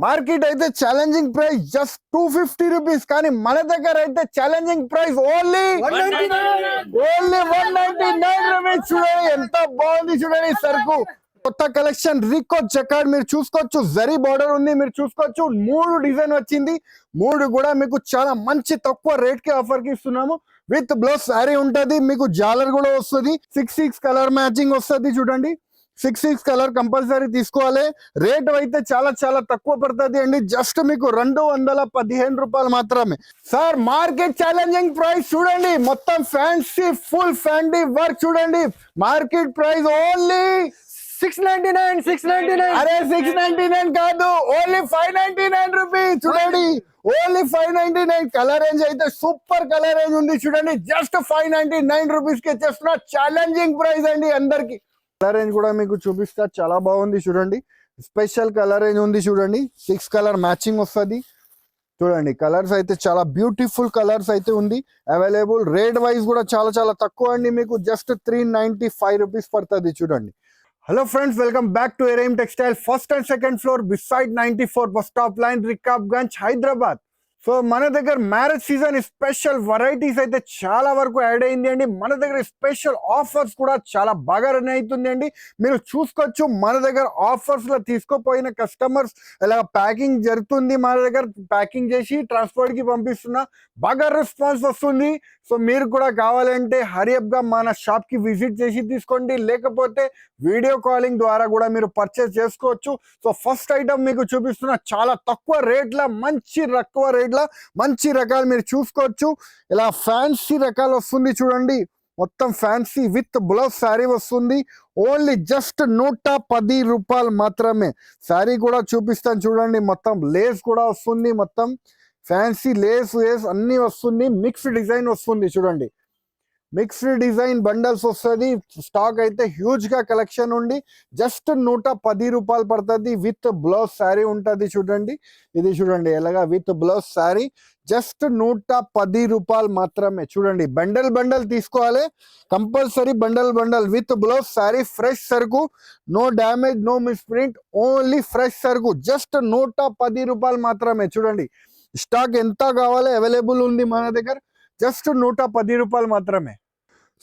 Market అయితే challenging price just 250 rupees, కానీ మన దగ్గర అయితే ఛాలెంజింగ్ ప్రైస్ ఓన్లీ 199 రూపీస్. చూడండి ఎంత బాగుంది, చూడండి సరుకు కొత్త కలెక్షన్ రికో జకార్డ్ మీరు చూసుకోవచ్చు. జరీ బార్డర్ ఉంది, మీరు చూసుకోవచ్చు. 3 డిజైన్ వచ్చింది, 3 కూడా మీకు చాలా మంచి తక్కువ రేట్ కి ఆఫర్ కి ఇస్తున్నాము. విత్ బ్లౌజ్ శారీ ఉంటది, మీకు జాలర్ కూడా వస్తుంది. 6 కలర్ మ్యాచింగ్ వస్తుంది. చూడండి 6 కలర్ కంపల్సరీ తీసుకోవాలి. రేట్ అయితే చాలా చాలా తక్కువ పడుతుంది అండి. జస్ట్ మీకు 215 రూపాయలు మాత్రమే సార్. మార్కెట్ ఛాలెంజింగ్ ప్రైస్ చూడండి, మొత్తం ఫ్యాన్సీ ఫుల్ ఫ్యాన్సీ వర్క్ చూడండి. Market price only 699. అరే 699 కాదు, ఓన్లీ 599 రూపీస్. చూడండి ఓన్లీ 599. కలర్ రేంజ్ అయితే సూపర్ కలర్ రేంజ్ ఉంది. చూడండి జస్ట్ 599 రూపీస్ కి చేస్తున్న ఛాలెంజింగ్ ప్రైస్ అండి అందరికి. కలర్ రేంజ్ కూడా మీకు చూపిస్తా, చాలా బాగుంది. చూడండి స్పెషల్ కలర్ రేంజ్ ఉంది. చూడండి 6 కలర్ మ్యాచింగ్ వస్తుంది. చూడండి కలర్స్ అయితే చాలా బ్యూటిఫుల్ కలర్స్ అయితే ఉంది అవైలబుల్. రేట్ వైజ్ కూడా చాలా చాలా తక్కువ అండి, మీకు జస్ట్ 395 రూపీస్ పడుతుంది. చూడండి. Hello friends, welcome back to ఎరైమ్ textile, first and second floor beside 94 bus stop line, Rikabganj, Hyderabad. So మన దగ్గర మ్యారేజ్ సీజన్ స్పెషల్ వెరైటీస్ అయితే చాలా వరకు యాడ్ అయింది అండి. మన దగ్గర స్పెషల్ ఆఫర్స్ కూడా చాలా బాగా రన్ అవుతుంది అండి. మీరు చూసుకోవచ్చు, మన దగ్గర ఆఫర్స్ లో తీసుకోపోయిన కస్టమర్స్ ఇలా ప్యాకింగ్ జరుగుతుంది. మన దగ్గర ప్యాకింగ్ చేసి ట్రాన్స్పోర్ట్ కి పంపిస్తున్నా, బాగా రెస్పాన్స్ వస్తుంది. సో మీరు కూడా కావాలంటే హరియప్ గా మన షాప్ కి విజిట్ చేసి తీసుకోండి, లేకపోతే వీడియో కాలింగ్ ద్వారా కూడా మీరు పర్చేస్ చేసుకోవచ్చు. సో ఫస్ట్ ఐటమ్ మీకు చూపిస్తున్నా, చాలా తక్కువ రేట్ల మంచి రకాలు మీరు చూసుకోవచ్చు. ఇలా ఫ్యాన్సీ రకాలు వస్తుంది. చూడండి మొత్తం ఫ్యాన్సీ విత్ బ్లౌజ్ శారీ వస్తుంది. ఓన్లీ జస్ట్ 110 రూపాయలు మాత్రమే. శారీ కూడా చూపిస్తాను చూడండి. మొత్తం లేస్ కూడా వస్తుంది, మొత్తం ఫ్యాన్సీ లేస్ అన్ని వస్తుంది. మిక్స్డ్ డిజైన్ వస్తుంది. చూడండి మిక్స్డ్ డిజైన్ బండల్స్ వస్తుంది. స్టాక్ అయితే హ్యూజ్ గా కలెక్షన్ ఉండి జస్ట్ 110 రూపాయలు పడుతుంది. విత్ బ్లౌజ్ శారీ ఉంటుంది. చూడండి ఇది చూడండి ఎలాగా విత్ బ్లౌజ్ శారీ జస్ట్ 110 రూపాయలు మాత్రమే. చూడండి బండల్ తీసుకోవాలి compulsory, bundle with blouse sari. Fresh సరుకు, no damage, no misprint, only fresh సరుకు జస్ట్ 110 రూపాయలు మాత్రమే. చూడండి స్టాక్ ఎంత కావాలి అవైలబుల్ ఉంది మన దగ్గర, జస్ట్ 110 రూపాయలు మాత్రమే.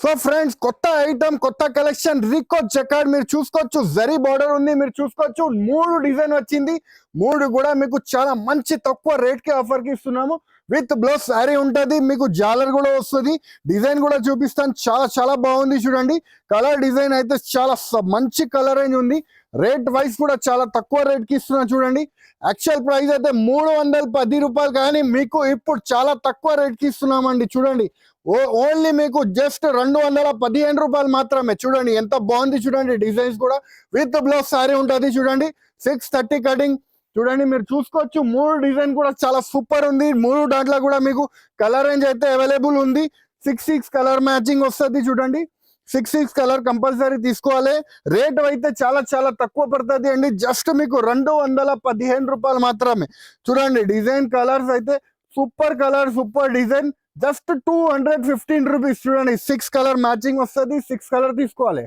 సో ఫ్రెండ్స్, కొత్త ఐటమ్, కొత్త కలెక్షన్ రికో జకార్డ్ మీరు చూసుకోవచ్చు. జరీ బార్డర్ ఉంది, మీరు చూసుకోవచ్చు. 3 డిజైన్ వచ్చింది, 3 కూడా మీకు చాలా మంచి తక్కువ రేట్ కి ఆఫర్ కి ఇస్తున్నాము. విత్ బ్లౌజ్ శారీ ఉంటది, మీకు జాలర్ కూడా వస్తుంది. డిజైన్ కూడా చూపిస్తాను, చాలా చాలా బాగుంది. చూడండి కలర్ డిజైన్ అయితే చాలా మంచి కలర్ రేంజ్ ఉంది. రేట్ వైజ్ కూడా చాలా తక్కువ రేట్ కి ఇస్తున్నా. చూడండి యాక్చువల్ ప్రైస్ అయితే 310 రూపాయలు, కానీ మీకు ఇప్పుడు చాలా తక్కువ రేట్ కి ఇస్తున్నామండి. చూడండి ఓన్లీ మీకు జస్ట్ 215 రూపాయలు మాత్రమే. చూడండి ఎంత బాగుంది. చూడండి డిజైన్స్ కూడా విత్ బ్లౌజ్ శారీ ఉంటుంది. చూడండి 630 కటింగ్. చూడండి మీరు చూసుకోవచ్చు. 3 డిజైన్ కూడా చాలా సూపర్ ఉంది. 3 దాంట్లో కూడా మీకు కలర్ రేంజ్ అయితే అవైలబుల్ ఉంది. 6 కలర్ మ్యాచింగ్ వస్తుంది. చూడండి 6 కలర్ కంపల్సరీ తీసుకోవాలి. రేట్ అయితే చాలా చాలా తక్కువ పడుతుంది అండి. జస్ట్ మీకు 215 రూపాయలు మాత్రమే. చూడండి డిజైన్ కలర్స్ అయితే super colour, super design, just 215 rupees. చూడండి 6 కలర్ మ్యాచింగ్ వస్తుంది. 6 కలర్ తీసుకోవాలి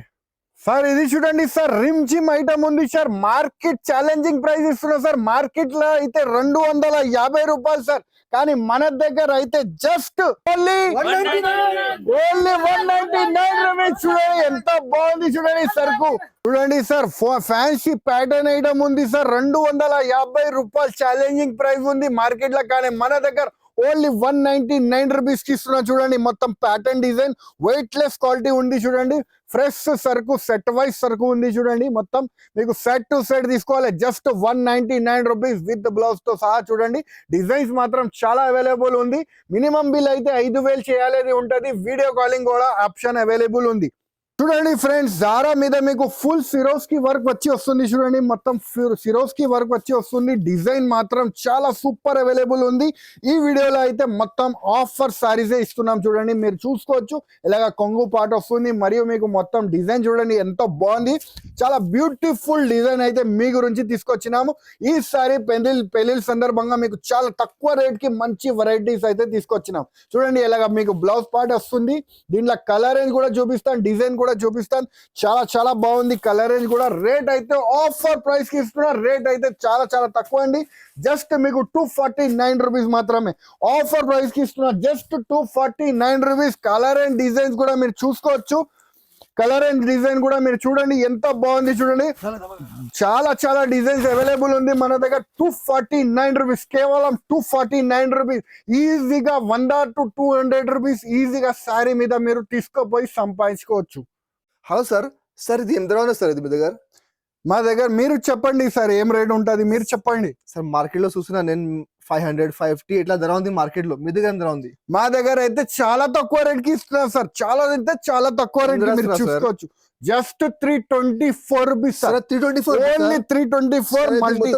సార్. ఇది చూడండి సార్, రిమ్ జిమ్ ఐటమ్ ఉంది సార్. మార్కెట్ ఛాలెంజింగ్ ప్రైస్ ఇస్తున్నా సార్. మార్కెట్ లో అయితే 250 రూపాయలు సార్, కానీ మన దగ్గర అయితే జస్ట్ ఓన్లీ 199 రూపీస్. చూడండి ఎంత బాగుంది. చూడండి సరుకు చూడండి సార్, ఫ్యాన్సీ ప్యాటర్న్ ఐటమ్ ఉంది సార్. 250 రూపాయలు ఛాలెంజింగ్ ప్రైస్ ఉంది మార్కెట్ లో, కానీ మన దగ్గర ఓన్లీ 199 రూపీస్ కి ఇస్తున్నా. చూడండి మొత్తం pattern design, weight less quality ఉంది. చూడండి ఫ్రెష్ సరుకు, సెట్ వైజ్ సరుకు ఉంది. చూడండి మొత్తం మీకు సెట్ టు సెట్ తీసుకోవాలి. జస్ట్ 199 రూపీస్ విత్ బ్లౌజ్ తో సహా. చూడండి డిజైన్స్ మాత్రం చాలా అవైలబుల్ ఉంది. మినిమం బిల్ అయితే 5000 చేయాలని ఉంటది. వీడియో కాలింగ్ కూడా ఆప్షన్ అవైలబుల్ ఉంది. చూడండి ఫ్రెండ్స్, జారా మీద మీకు ఫుల్ సిరోస్కి వర్క్ వచ్చి వస్తుంది. చూడండి మొత్తం సిరోస్కి వర్క్ వచ్చి వస్తుంది. డిజైన్ మాత్రం చాలా సూపర్ అవైలబుల్ ఉంది. ఈ వీడియోలో అయితే మొత్తం ఆఫర్ సారీసే ఇస్తున్నాం. చూడండి మీరు చూసుకోవచ్చు, ఇలాగ కొంగు పాట వస్తుంది. మరియు మీకు మొత్తం డిజైన్ చూడండి ఎంత బాగుంది. చాలా బ్యూటిఫుల్ డిజైన్ అయితే మీ గురించి తీసుకొచ్చినాము. ఈ సారీ పెళ్లి సందర్భంగా మీకు చాలా తక్కువ రేట్ కి మంచి వెరైటీస్ అయితే తీసుకొచ్చినాం. చూడండి ఇలాగ మీకు బ్లౌజ్ పార్ట్ వస్తుంది. దీంట్లో కలర్ రేంజ్ కూడా చూపిస్తాను, డిజైన్ కూడా చూపిస్తాను. చాలా చాలా బాగుంది కలర్ రేంజ్ కూడా. రేట్ అయితే ఆఫర్ ప్రైస్ కి ఇస్తున్నా. రేట్ అయితే చాలా చాలా తక్కువ అండి. జస్ట్ మీకు 249 రూపీస్ మాత్రమే ఆఫర్ ప్రైస్ కి ఇస్తున్నా. Just 249 rupees. Colour and designs కూడా మీరు చూసుకోవచ్చు. కలర్ అండ్ డిజైన్ కూడా మీరు చూడండి ఎంత బాగుంది చూడండి. చాలా చాలా డిజైన్స్ అవైలబుల్ ఉంది మన దగ్గర. 249 రూపీస్, కేవలం 249 రూపీస్. ఈజీగా 100 to 200 రూపీస్ ఈజీగా శారీ మీద మీరు తీసుకుపోయి సంపాదించుకోవచ్చు. హలో సార్, సార్ ఇది ఎంత ఉంది సార్? ఇది మీ దగ్గర? మా దగ్గర మీరు చెప్పండి సార్ ఏం రేట్ ఉంటుంది మీరు చెప్పండి. సార్ మార్కెట్ లో చూస్తున్నా నేను 500, 550 ఇట్లా ధర ఉంది మార్కెట్ లో. మీ దగ్గర ఎంత ఉంది? మా దగ్గర అయితే చాలా తక్కువ రేట్ కి ఇస్తున్నాం సార్. చాలా అంటే చాలా తక్కువ రేట్ కి మీరు చూసుకోవచ్చు. Just 324 rupees sir. 324 only 324. Multi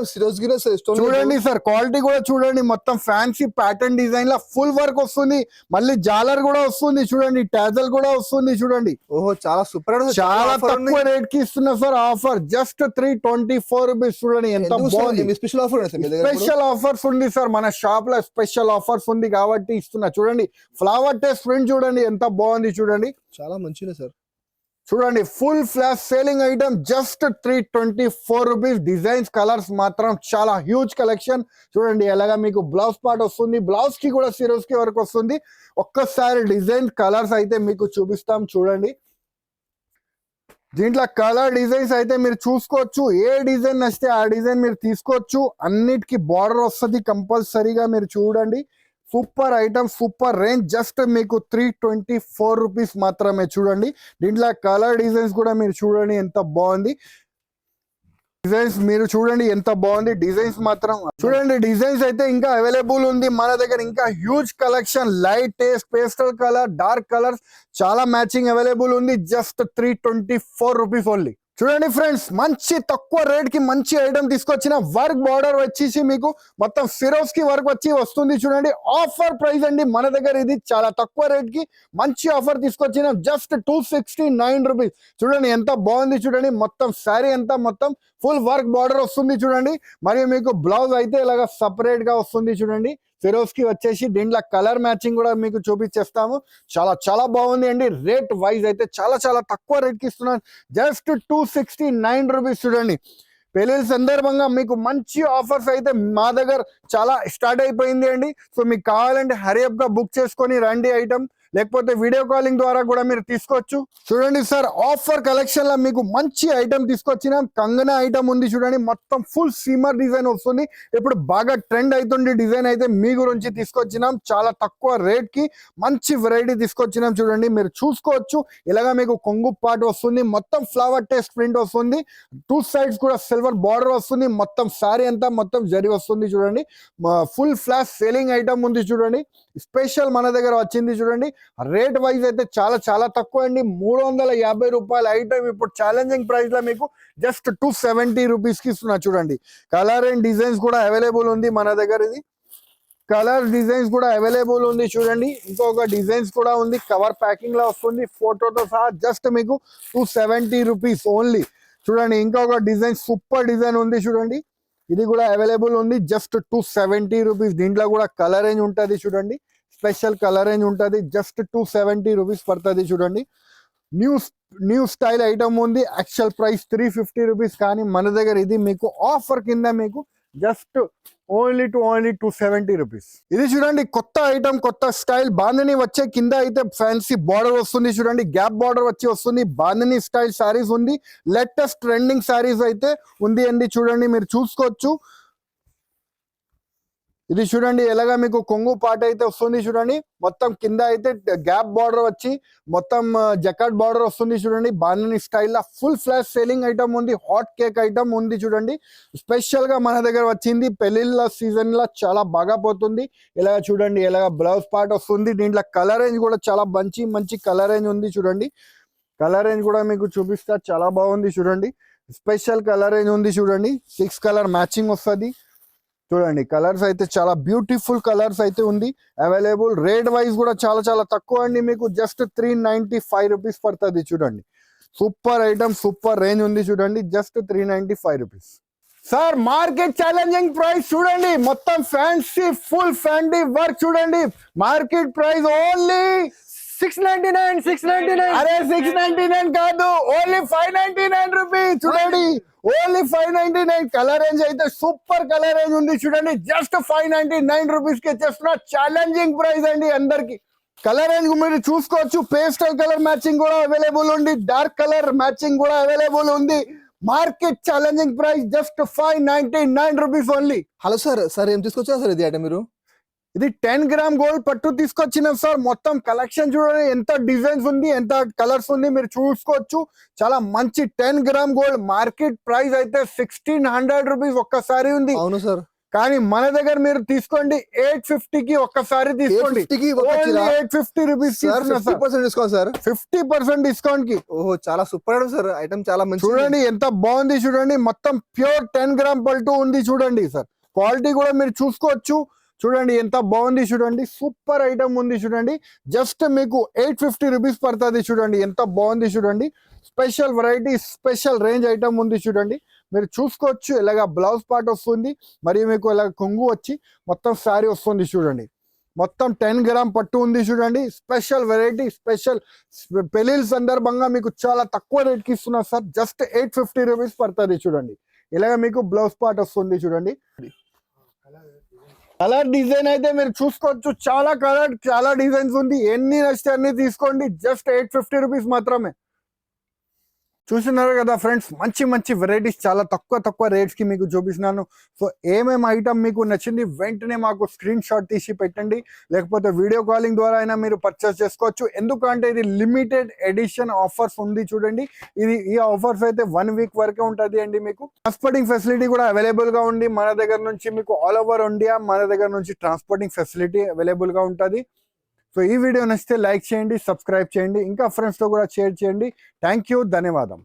చూడండి సార్, క్వాలిటీ కూడా చూడండి. మొత్తం ఫ్యాన్సీ ప్యాటర్న్ డిజైన్ లా ఫుల్ వర్క్ వస్తుంది. మళ్ళీ జాలర్ కూడా వస్తుంది చూడండి. టాజల్ కూడా వస్తుంది చూడండి. ఓహో చాలా సూపర్. చాలా తక్కువ రేట్ కి ఇస్తున్నా సార్ ఆఫర్. Just 324 rupees. చూడండి ఎంత బాగుంది. స్పెషల్ ఆఫర్ స్పెషల్ ఆఫర్స్ ఉంది సార్ మన షాప్ లో. స్పెషల్ ఆఫర్స్ ఉంది కాబట్టి ఇస్తున్నా. చూడండి ఫ్లవర్ టెస్ట్ ప్రింట్ చూడండి ఎంత బాగుంది చూడండి. చాలా మంచిగా సార్. చూడండి full flash selling item. Just 324 rupees. Designs colours మాత్రం చాలా హ్యూజ్ కలెక్షన్. చూడండి ఎలాగా మీకు బ్లౌజ్ పార్ట్ వస్తుంది. బ్లౌజ్ కి కూడా సిరోస్ కి వరకు వస్తుంది. ఒక్కసారి డిజైన్ కలర్స్ అయితే మీకు చూపిస్తాం చూడండి. దీంట్లో కలర్ డిజైన్స్ అయితే మీరు చూసుకోవచ్చు. ఏ డిజైన్ నచ్చితే ఆ డిజైన్ మీరు తీసుకోవచ్చు. అన్నిటికీ బార్డర్ వస్తుంది కంపల్సరీగా. మీరు చూడండి super item, super range. Just మీకు 324 రూపీస్ మాత్రమే. చూడండి దీంట్లో కలర్ డిజైన్స్ కూడా మీరు చూడండి ఎంత బాగుంది. డిజైన్స్ మీరు చూడండి ఎంత బాగుంది. డిజైన్స్ మాత్రం చూడండి. డిజైన్స్ అయితే ఇంకా అవైలబుల్ ఉంది మన దగ్గర. ఇంకా huge collection. Light taste, pastel colour, dark colours చాలా మ్యాచింగ్ అవైలబుల్ ఉంది. Just 324 rupees only. చూడండి ఫ్రెండ్స్, మంచి తక్కువ రేట్ కి మంచి ఐటమ్ తీసుకొచ్చిన. వర్క్ బార్డర్ వచ్చేసి మీకు మొత్తం సిరోస్ కి వర్క్ వచ్చి వస్తుంది చూడండి. ఆఫర్ ప్రైస్ అండి మన దగ్గర. ఇది చాలా తక్కువ రేట్ కి మంచి ఆఫర్ తీసుకొచ్చిన. Just 269 rupees. చూడండి ఎంత బాగుంది చూడండి. మొత్తం శారీ అంతా మొత్తం ఫుల్ వర్క్ బార్డర్ వస్తుంది చూడండి. మరియు మీకు బ్లౌజ్ అయితే ఇలాగా సపరేట్ గా వస్తుంది చూడండి. ఫిరోజ్ కి వచ్చేసి దీంట్లో కలర్ మ్యాచింగ్ కూడా మీకు చూపించేస్తాము. చాలా చాలా బాగుంది అండి. రేట్ వైజ్ అయితే చాలా చాలా తక్కువ రేట్ కి ఇస్తున్నాను. Just 269 rupees. చూడండి పెళ్లి సందర్భంగా మీకు మంచి ఆఫర్స్ అయితే మా దగ్గర చాలా స్టార్ట్ అయిపోయింది అండి. సో మీకు కావాలంటే హరియప్ గా బుక్ చేసుకొని రండి ఐటమ్. లేకపోతే వీడియో కాలింగ్ ద్వారా కూడా మీరు తీసుకోవచ్చు. చూడండి సార్ ఆఫర్ కలెక్షన్ లో మీకు మంచి ఐటమ్ తీసుకొచ్చినాం. కంగనా ఐటమ్ ఉంది చూడండి. మొత్తం ఫుల్ సీమర్ డిజైన్ వస్తుంది. ఇప్పుడు బాగా ట్రెండ్ అవుతుంది డిజైన్ అయితే మీ గురించి తీసుకొచ్చినాం. చాలా తక్కువ రేట్ కి మంచి వెరైటీ తీసుకొచ్చినాం చూడండి. మీరు చూసుకోవచ్చు. ఇలాగా మీకు కొంగు పార్ట్ వస్తుంది. మొత్తం ఫ్లవర్ టెస్ట్ ప్రింట్ వస్తుంది. 2 సైడ్స్ కూడా సిల్వర్ బార్డర్ వస్తుంది. మొత్తం సారీ అంతా మొత్తం జరి వస్తుంది చూడండి. ఫుల్ ఫ్లాష్ సేలింగ్ ఐటమ్ ఉంది చూడండి. స్పెషల్ మన దగ్గర వచ్చింది చూడండి. రేట్ వైజ్ అయితే చాలా చాలా తక్కువ అండి. 350 రూపాయల ఐటమ్ ఇప్పుడు ఛాలెంజింగ్ ప్రైస్ లో మీకు జస్ట్ 270 రూపీస్ కి ఇస్తున్నా చూడండి. కలర్ అండ్ డిజైన్స్ కూడా అవైలబుల్ ఉంది మన దగ్గర. ఇది కలర్ డిజైన్స్ కూడా అవైలబుల్ ఉంది చూడండి. ఇంకొక డిజైన్స్ కూడా ఉంది. కవర్ ప్యాకింగ్ లో వస్తుంది ఫోటోతో సహా. జస్ట్ మీకు 270 రూపీస్ ఓన్లీ. చూడండి ఇంకొక డిజైన్ సూపర్ డిజైన్ ఉంది చూడండి. ఇది కూడా అవైలబుల్ ఉంది. Just 270 rupees. దీంట్లో కూడా కలర్ రేంజ్ ఉంటుంది చూడండి. స్పెషల్ కలర్ రేంజ్ ఉంటుంది. జస్ట్ 270 రూపీస్ పడుతుంది చూడండి. న్యూ స్టైల్ ఐటమ్ ఉంది. Actual price 350 rupees. కానీ మన దగ్గర ఇది మీకు ఆఫర్ కింద మీకు జస్ట్ ఓన్లీ 270 రూపీస్. ఇది చూడండి కొత్త ఐటమ్, కొత్త స్టైల్. బాందని వచ్చే కింద అయితే ఫ్యాన్సీ బార్డర్ వస్తుంది చూడండి. గ్యాప్ బార్డర్ వచ్చి వస్తుంది. బాందని స్టైల్ సారీస్ ఉంది. లేటెస్ట్ ట్రెండింగ్ సారీస్ అయితే ఉంది అండి చూడండి. మీరు చూసుకోవచ్చు. ఇది చూడండి ఎలాగా మీకు కొంగు పాట అయితే వస్తుంది చూడండి. మొత్తం కింద అయితే గ్యాప్ బార్డర్ వచ్చి మొత్తం జకాట్ బార్డర్ వస్తుంది చూడండి. Bandhani style full flash selling item ఉంది. హాట్ కేక్ ఐటమ్ ఉంది చూడండి. స్పెషల్ గా మన దగ్గర వచ్చింది. పెళ్లిళ్ళ సీజన్ లా చాలా బాగా పోతుంది. ఇలాగ చూడండి ఎలాగ బ్లౌజ్ పార్ట్ వస్తుంది. దీంట్లో కలర్ రేంజ్ కూడా చాలా మంచి కలర్ రేంజ్ ఉంది చూడండి. కలర్ రేంజ్ కూడా మీకు చూపిస్తా. చాలా బాగుంది చూడండి. స్పెషల్ కలర్ రేంజ్ ఉంది చూడండి. 6 కలర్ మ్యాచింగ్ వస్తుంది చూడండి. కలర్స్ అయితే చాలా బ్యూటిఫుల్ కలర్స్ అయితే ఉంది అవైలబుల్. రేట్ వైజ్ కూడా చాలా చాలా తక్కువ అండి. మీకు జస్ట్ 395 రూపీస్ పడుతుంది చూడండి. సూపర్ ఐటమ్, సూపర్ రేంజ్ ఉంది చూడండి. Just 395 rupees. Sir market challenging price చూడండి. మొత్తం ఫ్యాన్సీ ఫుల్ ఫ్యాన్సీ వర్క్ చూడండి. మార్కెట్ ప్రైస్ ఓన్లీ 699 అరే 699 కాదు, ఓన్లీ 599 రూపీస్. చూడండి, ఓన్లీ 599. కలర్ రేంజ్ అయితే సూపర్ కలర్ రేంజ్ ఉంది చూడండి. జస్ట్ 599 రూపీస్ కి చేస్తున్న ఛాలెంజింగ్ ప్రైస్ అండి అందరికి. కలర్ రేంజ్ మీరు చూసుకోవచ్చు. పేస్టల్ కలర్ మ్యాచింగ్ కూడా అవైలబుల్ ఉంది, డార్క్ కలర్ మ్యాచింగ్ కూడా అవైలబుల్ ఉంది. Market challenging price just 599 rupees only. Hello sir, sir ఏం తీసుకొచ్చారు సార్ ఇది ఐటమ్ మీరు? ఇది 10 గ్రామ్ గోల్డ్ పట్టు తీసుకొచ్చిన సార్. మొత్తం కలెక్షన్ చూడండి, ఎంత డిజైన్స్ ఉంది, ఎంత కలర్స్ ఉంది, మీరు చూసుకోవచ్చు. చాలా మంచి 10 గ్రామ్ గోల్డ్. మార్కెట్ ప్రైస్ అయితే 1600 రూపీస్ ఒక్కసారి ఉంది. అవును సార్. కానీ మన దగ్గర మీరు తీసుకోండి 850 కి ఒక్కసారి తీసుకోండి. 850 రూపీస్ 50% డిస్కౌంట్ సార్. 50% డిస్కౌంట్ కి. ఓహో, చాలా సూపర్ ఐటమ్ సార్. ఐటమ్ చాలా మంచి. చూడండి ఎంత బాగుంది చూడండి. మొత్తం ప్యూర్ 10 గ్రామ్ పల్టు ఉంది చూడండి సార్. క్వాలిటీ కూడా మీరు చూసుకోవచ్చు. చూడండి ఎంత బాగుంది చూడండి. సూపర్ ఐటమ్ ఉంది చూడండి. జస్ట్ మీకు 850 రూపీస్ పడుతుంది చూడండి. ఎంత బాగుంది చూడండి. Special variety, special range item ఉంది చూడండి. మీరు చూసుకోవచ్చు. ఇలాగా బ్లౌజ్ పార్ట్ వస్తుంది, మరియు మీకు ఇలాగ కొంగు వచ్చి మొత్తం శారీ వస్తుంది చూడండి. మొత్తం 10 గ్రామ్ పట్టు ఉంది చూడండి. స్పెషల్ వెరైటీ, స్పెషల్ పెళ్లిళ్ళ సందర్భంగా మీకు చాలా తక్కువ రేట్కి ఇస్తున్నా సార్. జస్ట్ 850 రూపీస్ పడుతుంది చూడండి. ఇలాగ మీకు బ్లౌజ్ పార్ట్ వస్తుంది చూడండి. కలర్ డిజైన్ అయితే మీరు చూసుకోవచ్చు. చాలా కలర్, చాలా డిజైన్స్ ఉంది. ఎన్ని నచ్చితే అన్ని తీసుకోండి. జస్ట్ 850 రూపీస్ మాత్రమే. చూస్తున్నారు కదా ఫ్రెండ్స్, మంచి మంచి వెరైటీస్ చాలా తక్కువ రేట్స్ కి మీకు చూపిస్తున్నాను. సో ఏమేమి ఐటమ్ మీకు నచ్చింది వెంటనే మాకు స్క్రీన్ షాట్ తీసి పెట్టండి, లేకపోతే వీడియో కాలింగ్ ద్వారా అయినా మీరు పర్చేస్ చేసుకోవచ్చు. ఎందుకంటే ఇది లిమిటెడ్ ఎడిషన్ ఆఫర్స్ ఉంది చూడండి. ఈ ఆఫర్స్ అయితే 1 వీక్ వరకే ఉంటుంది అండి. మీకు ట్రాన్స్పోర్టింగ్ ఫెసిలిటీ కూడా అవైలబుల్ గా ఉంది మన దగ్గర నుంచి. మీకు ఆల్ ఓవర్ ఇండియా మన దగ్గర నుంచి ట్రాన్స్పోర్టింగ్ ఫెసిలిటీ అవైలబుల్ గా ఉంటుంది. సో ఈ వీడియో నచ్చితే లైక్ చేయండి, సబ్స్క్రైబ్ చేయండి, ఇంకా ఫ్రెండ్స్తో కూడా షేర్ చేయండి. థ్యాంక్ యూ, ధన్యవాదం.